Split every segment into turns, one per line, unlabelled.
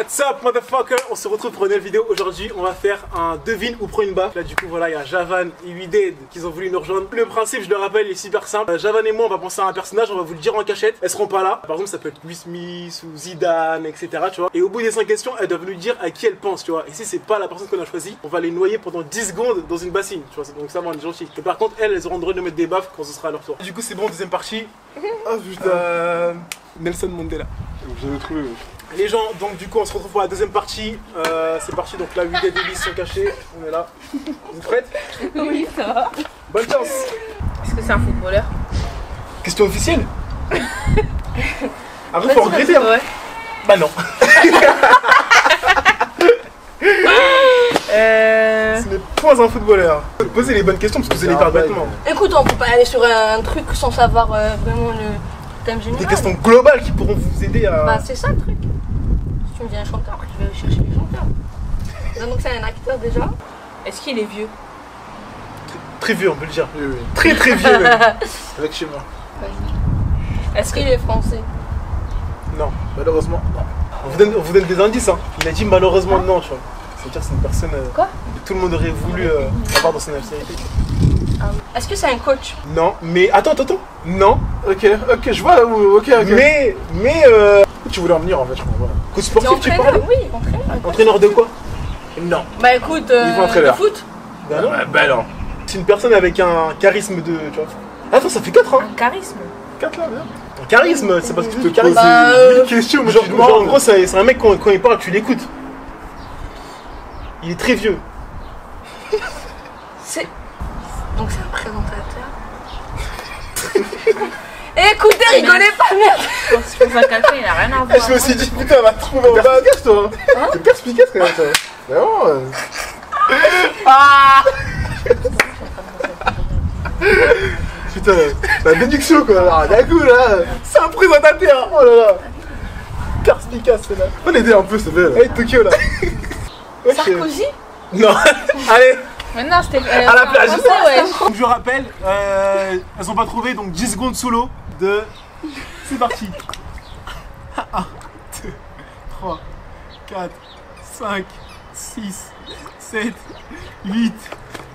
What's up motherfucker? On se retrouve pour une nouvelle vidéo. Aujourd'hui on va faire un devine ou prends une baffe. Là du coup voilà, il y a Javan et Wided qui ont voulu nous rejoindre. Le principe je le rappelle est super simple. Javan et moi on va penser à un personnage, on va vous le dire en cachette. Elles seront pas là. Par exemple ça peut être Will Smith ou Zidane etc, tu vois. Et au bout des 5 questions elles doivent nous dire à qui elles pensent, tu vois. Et si c'est pas la personne qu'on a choisie, on va les noyer pendant 10 secondes dans une bassine, tu vois. Donc ça va, on est gentil. Et par contre elles auront le droit de nous mettre des baffes quand ce sera à leur tour. Du coup c'est bon, deuxième partie. Oh putain, Nelson Mandela.
Vous avez trouvé.
Les gens, donc du coup on se retrouve pour la deuxième partie. C'est parti, donc là 8 des listes sont cachés. On est là. Vous êtes prêtes?
Oui, ça va.
Bonne chance.
Est-ce que c'est un footballeur?
Question officielle. Après faut regretter hein.
Ouais.
Bah non. Ce n'est pas un footballeur. Posez les bonnes questions parce que vous allez perdre bêtement.
Écoute, on peut pas aller sur un truc sans savoir vraiment le thème général.
Des questions globales qui pourront vous aider à...
Bah c'est ça le truc. Si tu me dis un chanteur, après je vais chercher les chanteurs. Donc c'est un acteur déjà.
Est-ce qu'il est vieux?
Très vieux on peut le dire.
Oui, oui.
Très très vieux même.
Avec chez moi.
Est-ce qu'il est français?
Non.
Malheureusement, non.
On vous donne des indices hein. Il a dit malheureusement non, tu vois. C'est-à-dire que c'est une personne
Quoi
que tout le monde aurait voulu avoir dans son nationalité.
Est-ce que c'est un coach?
Non, mais attends. Non.
Ok, je vois où. Ok.
Mais
Tu voulais en venir en fait, je crois. Voilà.
coach
C'est
sportif tu
entraîneur?
parles?
Oui, entraîneur.
Entraîneur de quoi? Non.
Bah écoute,
Niveau
de
entraîneur.
foot.
Bah non.
Bah non.
C'est une personne avec un charisme de... Tu vois. Attends, ça fait 4 ans.
Un charisme?
4 là, bien.
Un charisme, c'est parce que tu te
Pose
charisme.
Bah,
une question, mais
Genre,
tu
en
demandes.
gros, c'est un mec quand il parle, tu l'écoutes. Il est très vieux.
C'est... Donc c'est un présentateur. Écoutez, rigolez pas, merde.
Je pense à quelqu'un, il a rien à voir.
Je me suis dit, putain, elle va trouver au bagage toi. T'es perspicace quand même, toi. Vraiment.
Ah!
Putain, la déduction quoi. Alors, d'un coup là, c'est un présentateur. Oh là là. Perspicace, c'est là. Faut l'aider un peu, c'est vrai. Hey, Tokyo là. Ok.
Sarkozy?
Non. Allez.
Maintenant, c'était.
À la plage.
Ouais.
Donc je rappelle, elles ont pas trouvé, donc 10 secondes sous l'eau de... C'est parti. 1, 2, 3, 4, 5, 6, 7, 8,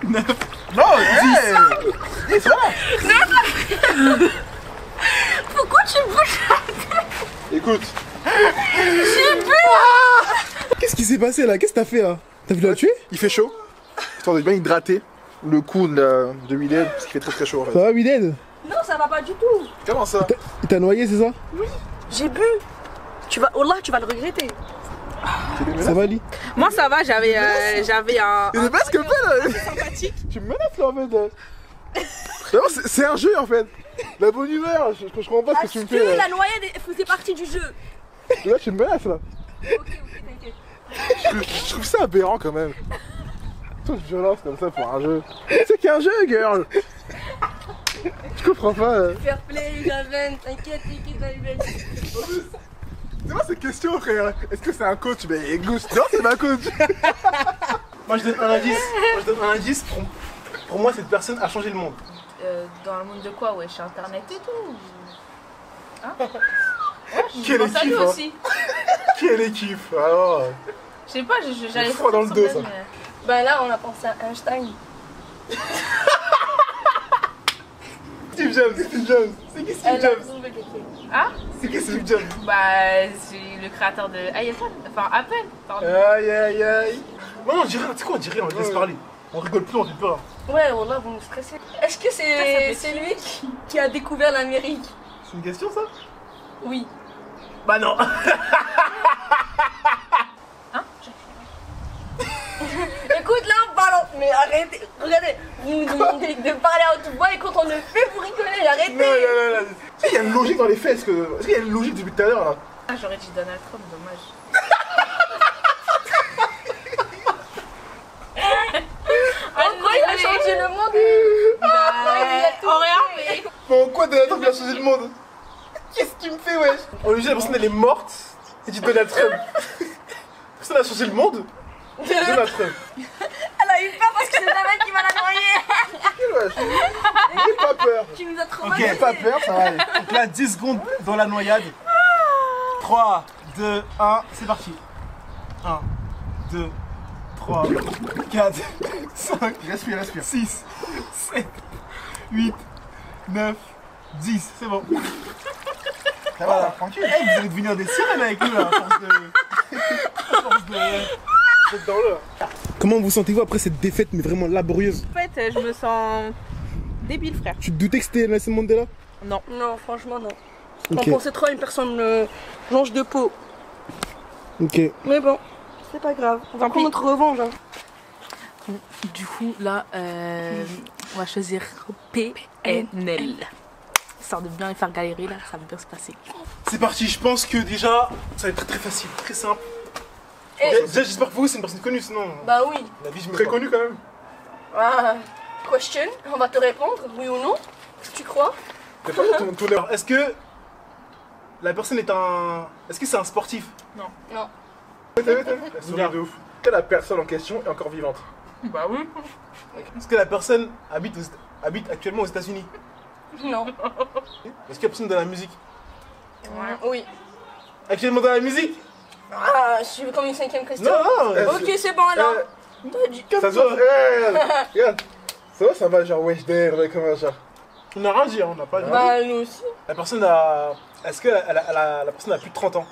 9...
Non, 10.
Pourquoi tu bouges?
Écoute.
Qu'est-ce qui s'est passé là? Qu'est-ce que t'as fait là? T'as voulu la tuer?
Il fait chaud. Histoire de bien hydrater le cou de Wided parce qu'il fait très très chaud en
Ça
fait.
va Wided?
Non, ça va pas du tout.
Comment ça?
Il t'a noyé c'est ça?
J'ai bu. Tu vas... Oh là, tu vas le regretter.
Ça va Ali?
Moi, ça va, j'avais un.
Il est pas ce que fait là.
sympathique.
Tu me menaces là en fait. Non, c'est un jeu en fait. La bonne humeur, je comprends pas ce que tu me
Parce que
fais là.
la noyade faisait partie du jeu.
Là tu me menaces là.
Ok, t'inquiète.
Je trouve ça aberrant quand même. Toute violence comme ça pour un jeu. C'est qu'un jeu, girl. Je comprends pas.
Fair play, Javen, t'inquiète, Javen.
C'est moi cette question frère. Est-ce que c'est un coach? Ben Ghost. Non, c'est ma coach.
Moi je donne un indice. Pour moi cette personne a changé le monde.
Dans le monde de quoi? Ouais, chez Internet et tout. Hein?
Quelle
pense à lui
équipe, hein.
aussi.
Quelle équipe. Alors.
Je sais pas, j'allais
froid dans le dos, ça.
Bah là, on a pensé à Einstein.
Steve Jobs. C'est qui Steve
Elle a
Jobs?
trouvé quelqu'un.
Ah?
C'est qui Steve Jobs?
Bah, c'est le créateur de iPhone. Enfin, Apple, pardon.
Aïe aïe aïe.
Non, on dit rien, tu sais quoi, on dit rien, on laisse parler. On rigole plus, on fait peur.
Ouais, voilà, vous me stressez. Est-ce que c'est lui qui a découvert l'Amérique?
C'est une question ça?
Oui.
Bah non.
Hein?
Écoute, là, on parle. Mais arrêtez. Regardez, vous nous demandez de parler à haute voix et quand on le fait, vous rigolez. Arrêtez.
Non. Tu sais, il y a une logique dans les faits. Est-ce qu'il y a une logique depuis tout à l'heure là?
Ah, j'aurais dit Donald Trump, dommage.
Pourquoi il a changé le monde?
Oh, rien, mais.
Bon, quoi Donald Trump il a changé le monde? Qu'est-ce qu'il me fait, wesh?
On lui dit la personne elle est morte et dit Donald Trump. La personne a changé le monde. Donald Trump.
Elle a eu peur parce que c'est un mec qui va la noyer.
Wesh. N'ayez pas peur.
Tu nous as
Ok,
traumatisés.
N'ayez pas peur, ça va aller.
Donc là 10 secondes dans la noyade. 3, 2, 1, c'est parti. 1, 2, 3, 4, 5,
Respire, respire.
6, 7, 8, 9, 10. C'est bon.
Ça va, tranquille.
Eh, vous allez devenir des sirènes avec nous là, à force de. À force de. D'être dans l'eau. Comment vous sentez-vous après cette défaite, mais vraiment laborieuse?
En fait, je me sens débile, frère.
Tu te doutais que c'était Nelson Mandela?
Non.
Non, franchement, non.
Ok.
On pensait trop à une personne blanche de peau.
Ok.
Mais bon, c'est pas grave. On va
Tant pis.
prendre notre revanche. Hein.
Du coup, là, on va choisir PNL. Histoire de bien les faire galérer, là, ça va bien se passer.
C'est parti, je pense que déjà, ça va être très très facile, très simple.
Et-
Déjà, j'espère que vous, c'est une personne connue, sinon
Bah oui.
la vie, je me
Très
pas.
connu quand même.
Ah, question, on va te répondre, oui ou non. Si tu crois.
T'es pas ton tourneur.
Alors, est-ce que la personne est un. Est-ce que c'est un sportif?
Non.
T'as vu, la souris de ouf. Est-ce que la personne en question est encore vivante?
Bah oui.
Est-ce que la personne habite actuellement aux États-Unis?
Non.
Est-ce que la personne est dans la musique?
Oui.
Actuellement dans la musique?
Ah, je suis comme une 5e question.
Non, non.
Ok, c'est bon alors. T'as dit
Ça se voit, regarde, regarde. Ça va, ça va, genre, wesh, derrière, comment genre.
On n'a rien dit, hein, on n'a pas dit.
Bah, nous aussi.
La personne a. Est-ce que la personne a plus de 30 ans?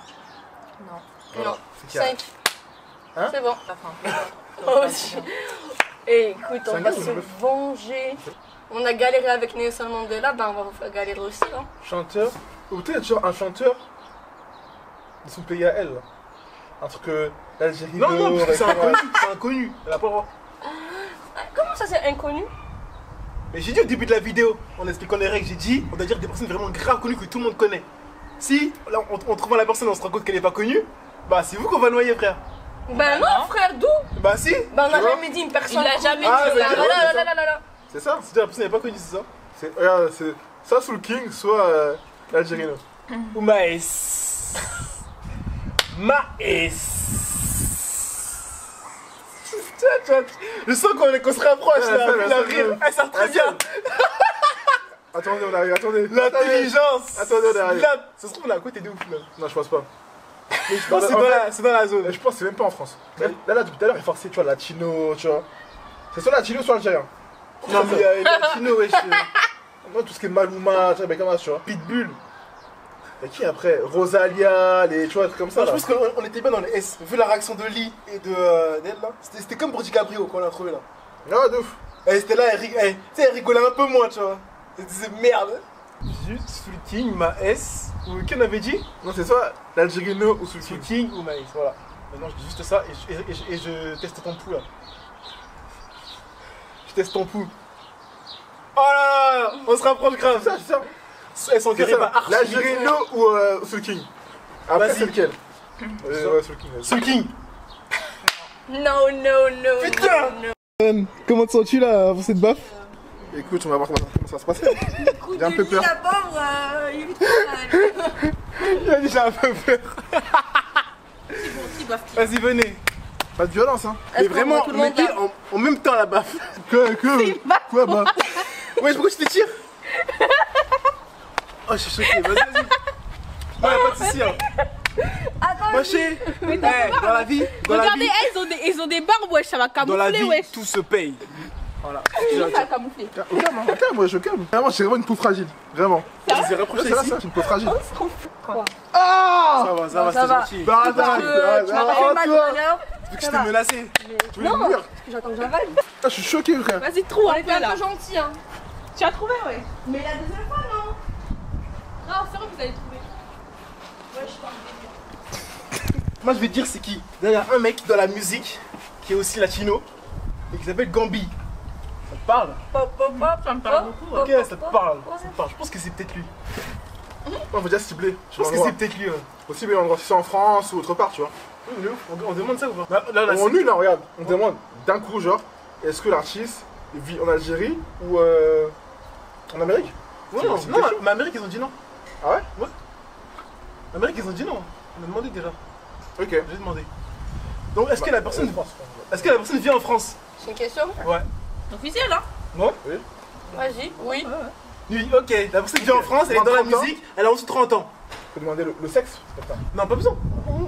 Non.
Non.
C'est qu'il y a-
5.
Hein
C'est bon.
Enfin,
Moi aussi. Et écoute, on
C'est un
va
gars ou
se
une meuf?
venger. On a galéré avec Nelson Mandela, bah on va vous faire galérer aussi. Hein.
Chanteur. Ou peut-être genre un chanteur de son pays à elle. Là. Un truc que l'Algérie.
Non, non, parce que c'est
avec-
inconnu. C'est inconnu. Elle a pas le droit.
Ah, comment ça c'est inconnu?
Mais j'ai dit au début de la vidéo, en expliquant les règles, j'ai dit, on doit dire des personnes vraiment grave connues que tout le monde connaît. Si, là, on trouve la personne, on se rend compte qu'elle n'est pas connue, bah c'est vous qu'on va noyer, frère.
Bah non, frère, d'où?
Bah si.
Bah on
Tu
a
vois
jamais dit une personne.
Il l'a
connue.
jamais
Ah,
dit.
mais
là.
tu vois,
Là,
c'est
là,
ça.
là, là, là.
C'est ça?
C'est-à-dire la personne n'est pas connue, c'est ça?
Regarde, c'est soit Soul King, soit l'Algérino.
Ou Maës. Maës. Je sens qu'on se rapproche
Ouais,
là,
ça,
la
ça,
rire.
ça.
Elle sort très bien.
Attendez, on arrive, attendez.
L'intelligence.
Attendez, on arrive.
Là, ça se trouve là à côté de ouf là.
Non, je pense pas.
Mais je pense que c'est dans la zone.
Je pense que c'est même pas en France. Là, depuis tout à l'heure, il est forcé, tu vois, latino, tu vois. C'est soit latino, soit algérien.
Non mais il y a Latino, wesh.
Moi, tout ce qui est Maluma, tu vois, Bekama, tu vois.
Pitbull.
Et qui après? Rosalia, les, tu vois, des trucs comme ça.
Non, je
Là.
pense qu'on était bien dans les S. Vu la réaction de Lee et d'elle là, c'était comme pour DiCaprio quand on l'a trouvé là.
Ah, de ouf.
Elle était là, tu sais, elle rigolait un peu moins, tu vois. Elle disait merde. Juste Soul King, Maës, ou qui on avait dit?
Non, c'est soit l'Algérino ou Soul
Soul
King.
King ou Maës, voilà. Maintenant je dis juste ça et je teste ton pouls là. Je teste ton pouls. Oh là là, on se rapproche grave.
C'est ça.
Elles sont
C'est
carrément
ça.
archi.
L'Algérino ou Soul King. Après,
Vas-y.
c'est lequel? Ouais, Soul King. vas-y.
Soul King.
No, no, no.
Putain.
no, no.
Comment te sens-tu là pour cette baffe?
Écoute, on va voir comment ça va se passer.
Écoute,
J'ai un peu peur.
La pauvre, il est trop mal.
Il a dit j'ai un peu peur. Vas-y, venez.
Pas de violence, hein.
Mais
Est-ce qu'on voit
vraiment,
tout le monde
mettez
là
en même temps la baffe.
Quoi, bah?
Ouais, pourquoi tu te tires? Oh, je suis choqué, vas-y, vas-y. Non, y'a pas de soucis, hein.
Attends,
Moi, chez, dans la vie,
Regardez, ils ont des barbes, wesh, ça va
dans la
camoufler,
vie,
wesh.
tout se paye. Voilà.
Ça va camoufler.
Au calme, hein. Au calme, ouais, je calme. Vraiment, j'ai vraiment une peau fragile. Vraiment.
Je les ai
C'est
rapprochés
là,
ici.
ça, j'ai une peau fragile.
Ça va,
ça
c'était
va.
gentil.
Bah,
tu m'as pas fait mal tout à l'heure.
Vu que je t'ai menacé.
Tu voulais
Non,
mourir?
parce que j'attends que j'avale.
Ah, je suis choqué, frère.
Vas-y, trouve
On
un
était
peu
un
là.
peu gentils, hein.
Tu as trouvé, ouais.
Mais la deuxième fois, non.
Non, c'est vrai que vous allez trouver.
Ouais, je parle.
Moi, je vais te dire c'est qui. Il y a un mec dans la musique qui est aussi latino et qui s'appelle Gambi. Ça te parle?
Pop, pop, pop.
Ça me parle beaucoup.
Ok, ça te parle. Ça te parle. Je pense que c'est peut-être lui.
On va déjà cibler.
Je pense que c'est peut-être lui. Ouais.
Faut cibler l'endroit, si c'est en France ou autre part, tu vois.
Mais ouf, on demande ça ou pas? Là,
On nul, là, regarde. On demande d'un coup, genre, est-ce que l'artiste vit en Algérie ou en Amérique?
Non,
C'est
non,
une
non,
question.
mais Amérique, ils ont dit non.
Ah ouais?
Amérique, ils ont dit non. On a demandé déjà.
Ok.
J'ai demandé. Donc, est-ce que la personne vit en France?
C'est une question?
Ouais.
Officiel, hein.
Non?
Oui.
Vas-y, oui.
Oui, ok. La personne vit en France, elle est dans la musique, elle a en dessous de 30 ans.
Faut demander le sexe? Putain.
Non, pas besoin.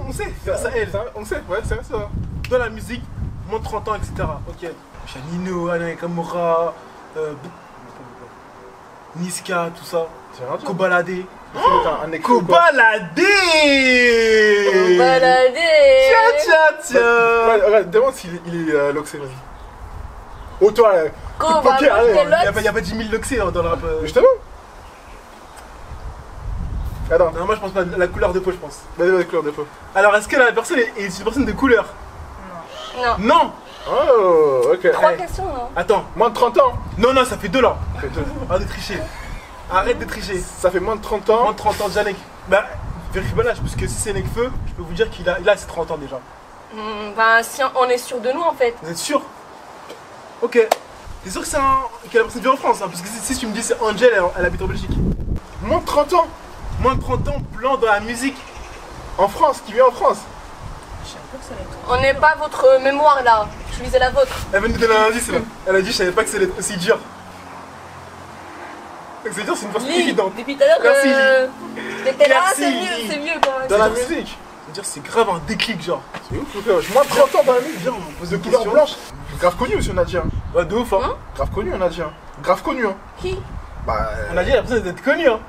on sait.
Grâce à elle.
On sait, ouais, c'est ça.
Dans la musique, moins de 30 ans, etc. Ok. Janino, Ana Kamura, Niska, tout ça.
C'est rien.
Kobalade.
Un écho.
Kobalade.
Balader.
Tiens.
Regarde, demande s'il est loxé, vas-y. Oh, toi,
Koba,
Ok, allez,
Y'a pas 10 000 loxés dans le rap.
justement. Attends,
Non, moi je pense pas la couleur de peau, je pense.
vas-y, vas-y, couleur de peau.
Alors, est-ce que la personne est une personne de couleur?
Non.
Non.
Oh, ok.
3
Ouais.
questions, non?
Attends.
Moins de 30 ans.
Non, ça fait 2 là.
Ça fait deux.
Arrête de tricher. Arrête de tricher.
Ça fait moins de 30
Moins
ans.
de 30 ans déjà, Nek. Bah, vérifie pas l'âge, parce que si c'est Nekfeu, je peux vous dire qu'il a ses 30 ans déjà.
Bah, si on est sûr de nous en fait.
Vous êtes sûr? Ok. T'es sûr que c'est que la personne vit en France, hein? Parce que si tu me dis c'est Angel, elle habite en Belgique.
Moins de 30 ans.
Moins de 30 ans, blanc dans la musique.
En France, qui vit en France.
On n'est pas votre mémoire là. Je lisais la vôtre.
Elle vient de nous donner un indice là. Elle a dit, je savais pas que ça allait être aussi dur. Donc c'est dur, c'est une personne
Lis.
évidente.
Depuis tout à l'heure,
Merci,
t'étais là,
Merci,
c'est
Lis.
mieux, c'est mieux quand même.
Dans la
C'est-à-dire-
musique.
C'est-à-dire, c'est grave un déclic, genre.
C'est ouf, frère. Moins de 30 ans dans la musique.
Viens, on pose
De
des
couleur
questions.
blanche. Grave connu aussi, on a dit. Hein.
Ouais, de ouf, hein.
Grave connu, on a dit. Hein. Grave connu, hein.
Qui?
Bah.
On a dit, la personne doit être connue, hein.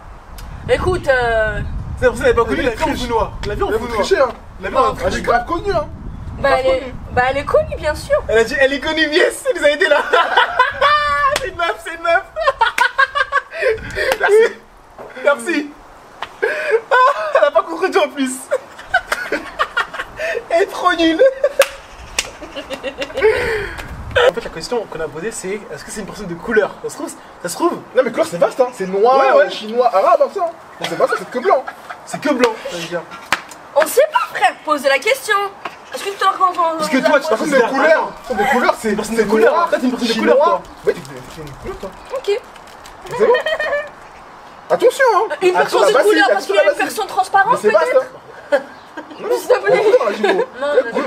Écoute,
C'est la personne n'est pas connue, la vie en
triche.
Vounois. La vie en
Elle vous
Vounois.
trichez, hein.
La vie en
Ah, j'ai grave connu, hein.
elle est connue bien sûr.
Elle a dit, elle est connue, yes, elle nous a aidé là. C'est une meuf, c'est une meuf.
Merci.
Merci. Ah, elle a pas contredit en plus. Elle est trop nulle. En fait, la question qu'on a posée, c'est est-ce que c'est une personne de couleur? Ça se trouve,
Non, mais couleur, c'est vaste, hein. C'est noir,
Ouais.
chinois, arabe, hein, ça. Non, c'est pas ça, c'est que blanc.
c'est que blanc, ça veut dire.
On sait pas frère, posez la question. Est-ce que tu te rends compte?
Parce que toi, tu
Personne
considères
de couleur. Personne de couleur, c'est.
Une personne de couleur.
noir,
Toi, t'es une personne de
chinois.
couleur, toi.
Ouais, t'es une couleur, toi.
Ok.
C'est bon. Attention, hein.
Une personne de
la
couleur
basse,
parce qu'il y a une
la basse.
personne
Mais
transparente
c'est vaste,
peut-être.
hein.
S'il te plaît.
Couleur, la Giro.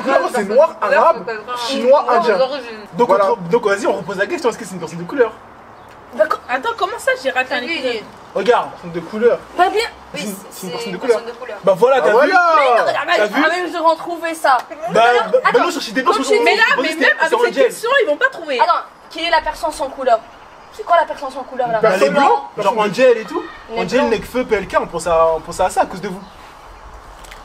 Couleur, c'est noir, arabe, chinois, indien.
Donc,
Voilà.
donc vas-y, on repose la question est-ce que c'est une personne de couleur?
Attends, comment ça j'ai raté un épisode?
Regarde.
Personne de couleur.
Pas bien.
C'est
Oui,
une personne de couleur. Bah voilà,
Ah,
t'as vu?
voilà.
T'as vu?
Même je retrouver ça.
Bah
Attends,
non, chercher des personnes.
continue.
Mais là, mais même avec cette question, ils vont pas trouver.
Attends, qui est la personne sans couleur? C'est quoi la personne sans couleur là?
Bah,
Bah, les
Personne
blancs,
blanc.
genre Angel et tout.
Les
Angel,
blancs.
Nekfeu, PLK, on pense à ça à cause de vous.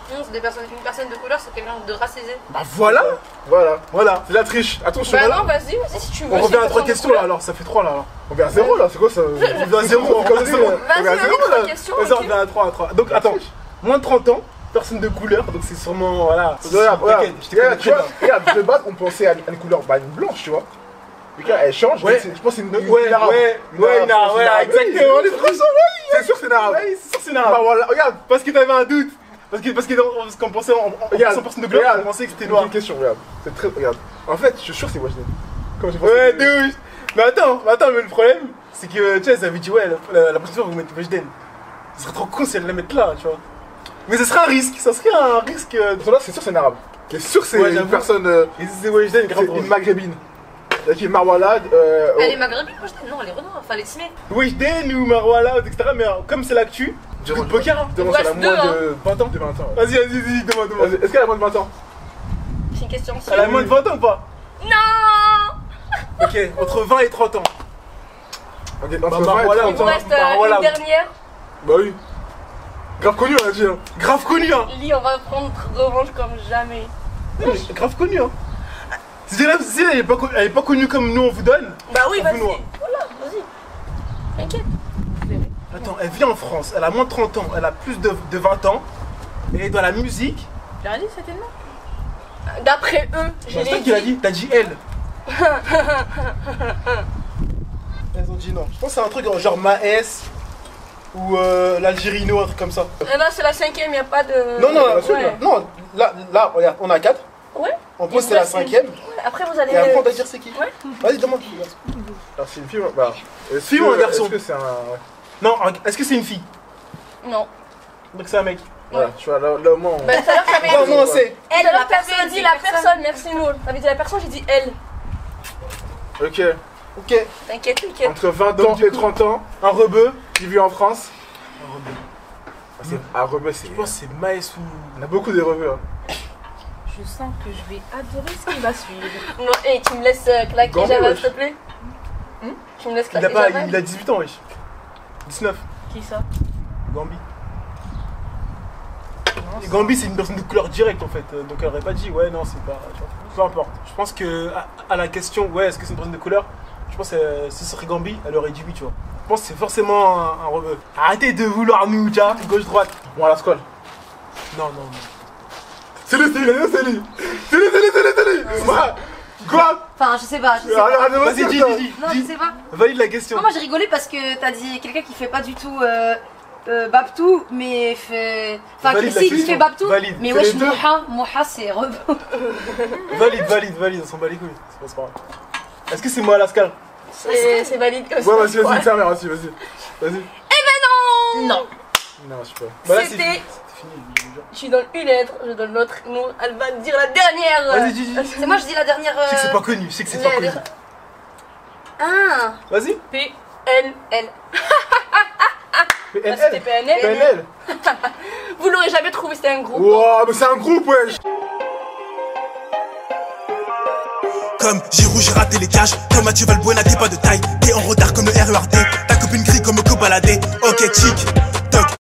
Non, c'est une personne de couleur, c'est quelqu'un de race aisée.
Bah voilà,
Voilà. C'est la triche. Attention.
Bah
voilà.
non, vas-y, si tu veux.
on
c'est
revient
une
à 3
personne de
questions là
couleur.
alors, ça fait 3 là alors.
On vient à 0 là, c'est quoi ça?
On revient à 0, on revient à 0.
On vient à
Vas-y,
0
3
là.
questions.
Vas-y, on
ok.
revient à 3. Donc attends, moins de 30 ans, personne de couleur, donc c'est sûrement. Voilà.
Regarde,
T'inquiète, je t'ai
regarde, tu vois,
compris, là.
regarde, de base, on pensait à une couleur, bah, une blanche, tu vois. Et quand elle change,
Ouais.
je pense que c'est une
Ouais,
arabe.
ouais,
Une
une arabe,
c'est une arabe.
exactement.
Oui, c'est trop ça, oui, c'est sûr que c'est une arabe.
Ouais, c'est sûr, c'est une
Bah
arabe.
voilà, regarde,
Parce que t'avais un doute. Parce qu'on pensait en
regarde,
personne de couleur,
regarde.
on pensait que c'était
c'est
noir.
une question, regarde. C'est très, regarde. En fait, je suis sûr que c'est Wajden. Comme j'ai pensé.
Ouais, douche. Mais attends, mais le problème, c'est que tu sais, ça avait dit ouais, la prochaine fois vous mettez Weshden. Ce serait trop con si elle la mette là, tu vois. Mais ce serait un risque, ça serait un risque.
Là, c'est sûr que c'est une arabe. C'est sûr que c'est
Ouais,
une
j'avoue.
personne,
Et c'est Weshden, grave
c'est
drôle.
une maghrébine. Qui est Marwalad.
Elle est maghrébine, moi je dis non, elle est renoir, enfin elle est timée.
Weshden ou Marwa Loud, etc. Mais comme c'est l'actu, du coup de poker, hein.
Demande, elle a
Il vous reste
moins
deux,
de 20 ans. De 20 ans. Ouais.
Vas-y, demande.
Vas-y, est-ce qu'elle a moins de 20 ans?
C'est une question
Elle a moins de 20 ans ou pas?
Non.
Ok, entre 20 et 30 ans.
Ok,
Bah,
entre 20 et
voilà,
30
Il vous
ans.
reste
voilà.
une dernière.
Bah oui. Grave connu, on a dit. Hein.
Grave connu, hein.
Lis, on va prendre revanche comme jamais.
Grave connu, hein. C'est-à-dire, si elle est pas connue comme nous on vous donne.
Bah oui,
On
vas-y.
vous noie.
Voilà, vas-y. T'inquiète.
Attends, elle vit en France, elle a moins de 30 ans, elle a plus de 20 ans. Et dans la musique,
J'ai rien dit, c'était le nom.
D'après eux,
c'est toi qui l'as dit, t'as dit elle. Elles ont dit non. Je pense que c'est un truc genre Maes ou l'Algérino, un truc comme ça.
Et là, c'est la 5ème, y a pas de.
Non,
Ouais.
non, là, regarde, on a 4.
Ouais.
En plus, c'est la 5ème.
Ouais, après, vous allez.
Et après, on va dire c'est qui.
Ouais.
Vas-y, demande.
Alors, c'est une fille. Bah.
Fille ou un garçon?
Est-ce que c'est un. Ouais.
Non, est-ce que c'est une fille?
Non.
Donc c'est un mec.
Voilà, tu vois, là au moins.
Bah, tout à l'heure, t'avais
Non,
dit.
non, c'est.
Elle,
la
la
personne,
personne, dit
c'est
la
personne.
personne, merci Nour. T'avais dit la personne, j'ai dit elle.
Ok.
Ok.
T'inquiète, t'inquiète.
Entre 20
Donc,
ans
du
et
coup-
30 ans,
Un rebeu.
qui vit en France. Ah, rebeu, c'est.
Je pense que c'est Maes ou.
On a beaucoup des rebeux. Hein.
Je sens que je vais adorer ce qui va suivre.
Bon, et tu me laisses claquer
Gambi,
Java,
wesh.
s'il te plaît. Tu me laisses
Il a,
claquer
pas,
Java.
il a 18 ans, wesh. 19.
Qui ça?
Gambi.
Et Gambi, c'est une personne de couleur directe en fait. Donc elle aurait pas dit, ouais, non, c'est pas. Tu vois. Peu importe. Je pense que à la question, ouais, est-ce que c'est une personne de couleur? Je pense que si ce serait Gambi, elle aurait dit oui, tu vois. Je pense que c'est forcément un rebeu. Arrêtez de vouloir nous, tu vois, gauche-droite.
Bon, à la scolle.
Non, non, non.
C'est lui, c'est lui. C'est lui. Quoi?
Enfin, je sais pas. Je sais
Arrête,
pas.
arrête de
Vas-y,
mentir,
dis.
Non, je sais pas.
Valide la question.
Non, moi j'ai rigolé parce que t'as dit quelqu'un qui fait pas du tout Babtou, mais fait. Enfin,
Valide la
si, qui
question.
fait Babtou.
Valide.
Mais
Fais
wesh,
les deux.
Moha c'est rebeu.
Valide, on s'en bat les couilles. C'est pas grave. Est-ce que c'est moi à la scale?
C'est valide comme ça.
Ouais, vas-y, tiens, vas-y. Vas-y.
Non.
Non, je sais pas.
Bah là, c'est
C'était-
fini. C'est fini.
Je suis dans une lettre, je donne l'autre. Non, elle va dire la dernière.
Vas-y, dis.
C'est moi, je dis la dernière.
Je sais que c'est pas connu, je sais que c'est pas connu.
Ah.
Vas-y.
PNL.
PNL.
C'était PNL.
PNL.
Vous l'aurez jamais trouvé, c'était un groupe.
Wow, mais c'est un groupe, wesh.
Comme Giroud, j'ai raté les cages. Comme Mathieu Valbuena, t'es pas de taille. T'es en retard comme le RERD. Ta copine gris comme Cobaladé. Ok, chic.